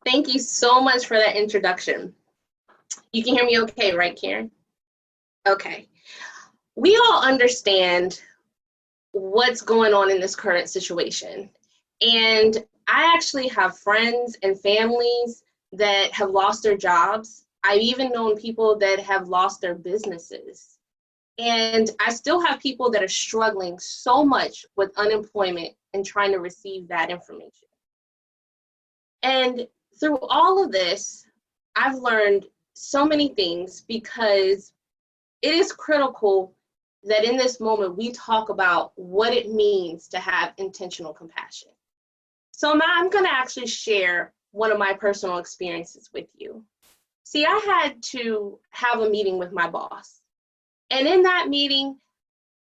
Thank you so much for that introduction. You can hear me okay, right, Karen? Okay. We all understand what's going on in this current situation. And I actually have friends and families that have lost their jobs. I've even known people that have lost their businesses. And I still have people that are struggling so much with unemployment and trying to receive that information. And through all of this, I've learned so many things because it is critical that in this moment we talk about what it means to have intentional compassion. So now I'm going to actually share one of my personal experiences with you. See, I had to have a meeting with my boss. And in that meeting,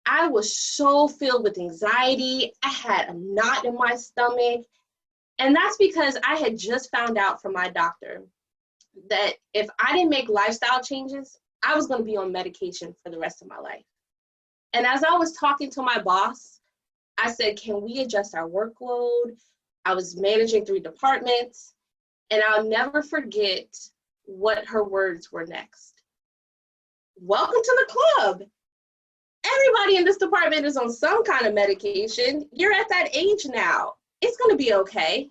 I was so filled with anxiety. I had a knot in my stomach. And that's because I had just found out from my doctor that if I didn't make lifestyle changes, I was going to be on medication for the rest of my life. And as I was talking to my boss, I said, can we adjust our workload? I was managing 3 departments, and I'll never forget what her words were next. Welcome to the club. Everybody in this department is on some kind of medication. You're at that age now. It's going to be okay.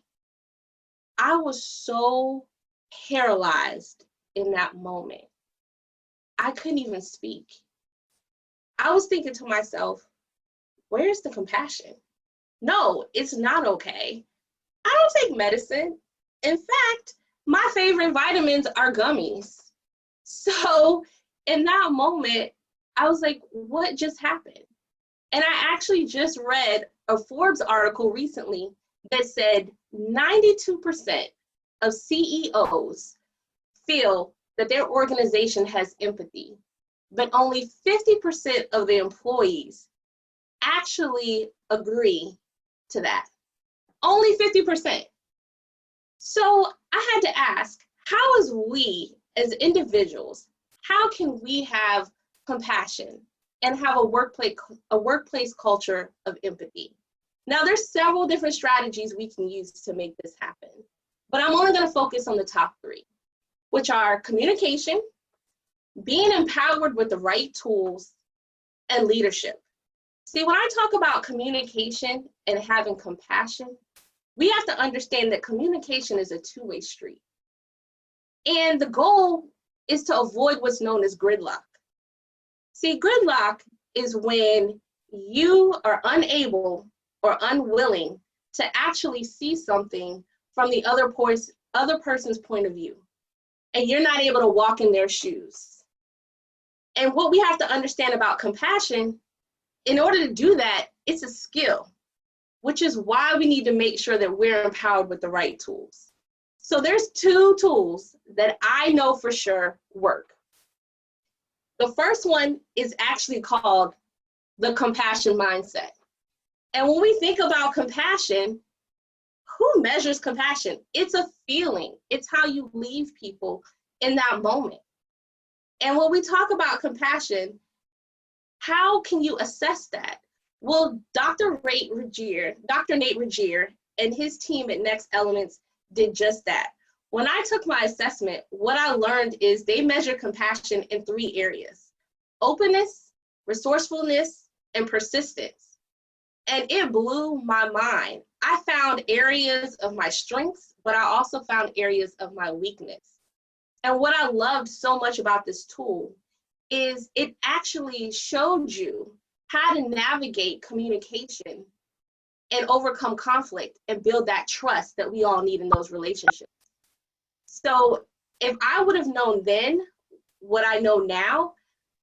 I was so paralyzed in that moment. I couldn't even speak. I was thinking to myself, where's the compassion? No, it's not okay. I don't take medicine. In fact, my favorite vitamins are gummies. So in that moment, I was like, what just happened? And I actually just read a Forbes article recently that said 92% of CEOs feel that their organization has empathy, but only 50% of the employees actually agree to that. Only 50%. So I had to ask, how is we as individuals, how can we have compassion and have a workplace culture of empathy? Now, there's several different strategies we can use to make this happen, but I'm only going to focus on the top 3, which are communication, being empowered with the right tools, and leadership. See, when I talk about communication and having compassion, we have to understand that communication is a 2-way street. And the goal is to avoid what's known as gridlock. See, gridlock is when you are unable or unwilling to actually see something from the other person's point of view, and you're not able to walk in their shoes. And what we have to understand about compassion, in order to do that, it's a skill, which is why we need to make sure that we're empowered with the right tools. So there's 2 tools that I know for sure work. The first one is actually called the compassion mindset. And when we think about compassion, who measures compassion? It's a feeling. It's how you leave people in that moment. And when we talk about compassion, how can you assess that? Well, Dr. Nate Regier and his team at Next Elements did just that. When I took my assessment, what I learned is they measure compassion in 3 areas: openness, resourcefulness, and persistence. And it blew my mind. I found areas of my strengths, but I also found areas of my weakness. And what I loved so much about this tool is it actually showed you how to navigate communication and overcome conflict and build that trust that we all need in those relationships. So if I would have known then what I know now,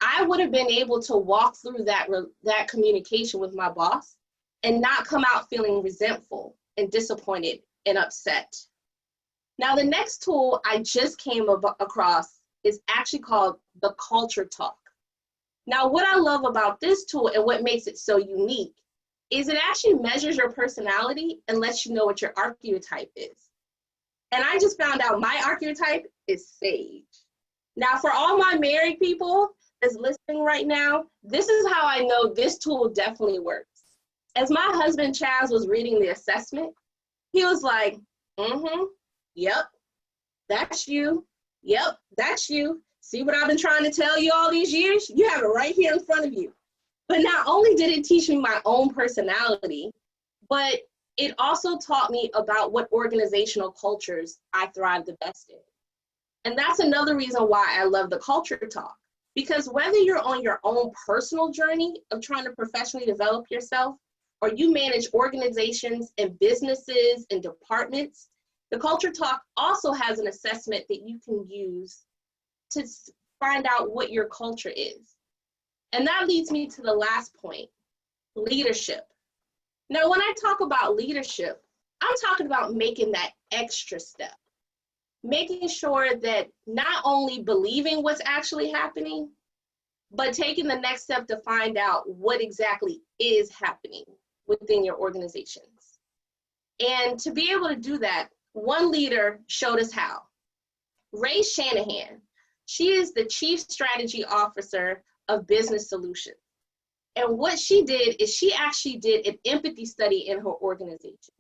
I would have been able to walk through that communication with my boss and not come out feeling resentful and disappointed and upset. Now, the next tool I just came across is actually called the Culture Talk. Now, what I love about this tool and what makes it so unique is it actually measures your personality and lets you know what your archetype is. And I just found out my archetype is Sage. Now, for all my married people that's listening right now, this is how I know this tool definitely works. As my husband Chaz was reading the assessment, he was like, yep, That's you. Yep, that's you. See what I've been trying to tell you all these years? You have it right here in front of you. But not only did it teach me my own personality, but it also taught me about what organizational cultures I thrive the best in. And that's another reason why I love the culture talk. Because whether you're on your own personal journey of trying to professionally develop yourself, or you manage organizations and businesses and departments, the culture talk also has an assessment that you can use to find out what your culture is. And that leads me to the last point, leadership. Now, when I talk about leadership, I'm talking about making that extra step, making sure that not only believing what's actually happening, but taking the next step to find out what exactly is happening within your organizations. And to be able to do that, one leader showed us how. Ray Shanahan, she is the Chief Strategy Officer of Business Solutions. And what she did is she actually did an empathy study in her organization.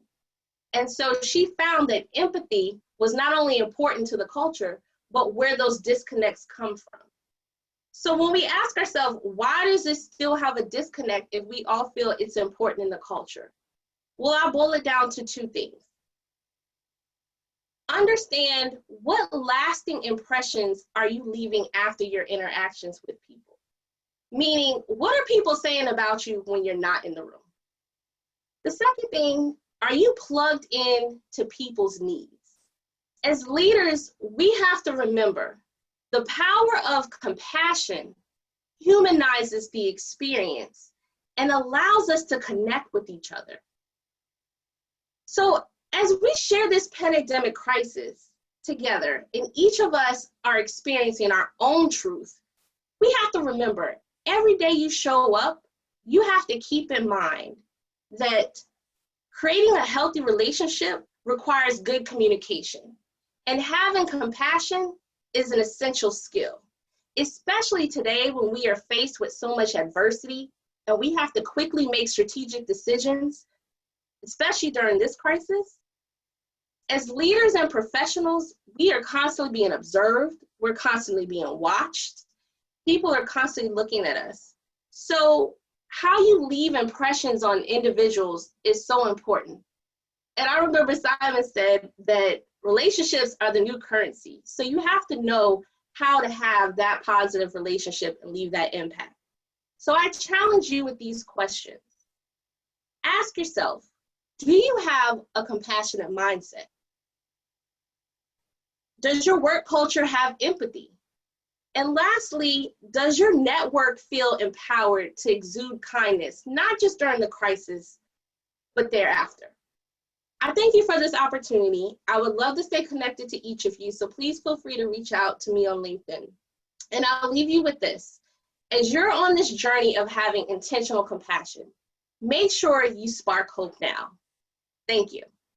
And so she found that empathy was not only important to the culture, but where those disconnects come from. So when we ask ourselves, why does this still have a disconnect if we all feel it's important in the culture? Well, I'll boil it down to two things. Understand what lasting impressions are you leaving after your interactions with people? Meaning, what are people saying about you when you're not in the room? The second thing, are you plugged in to people's needs? As leaders, we have to remember the power of compassion humanizes the experience and allows us to connect with each other. So as we share this pandemic crisis together, and each of us are experiencing our own truth, we have to remember every day you show up, you have to keep in mind that creating a healthy relationship requires good communication. And having compassion is an essential skill, especially today when we are faced with so much adversity and we have to quickly make strategic decisions, especially during this crisis. As leaders and professionals, we are constantly being observed, we're constantly being watched, people are constantly looking at us. So how you leave impressions on individuals is so important. And I remember Simon said that relationships are the new currency. So you have to know how to have that positive relationship and leave that impact. So I challenge you with these questions. Ask yourself, do you have a compassionate mindset? Does your work culture have empathy? And lastly, does your network feel empowered to exude kindness, not just during the crisis, but thereafter? I thank you for this opportunity. I would love to stay connected to each of you, so please feel free to reach out to me on LinkedIn. And I'll leave you with this. As you're on this journey of having intentional compassion, make sure you spark hope now. Thank you.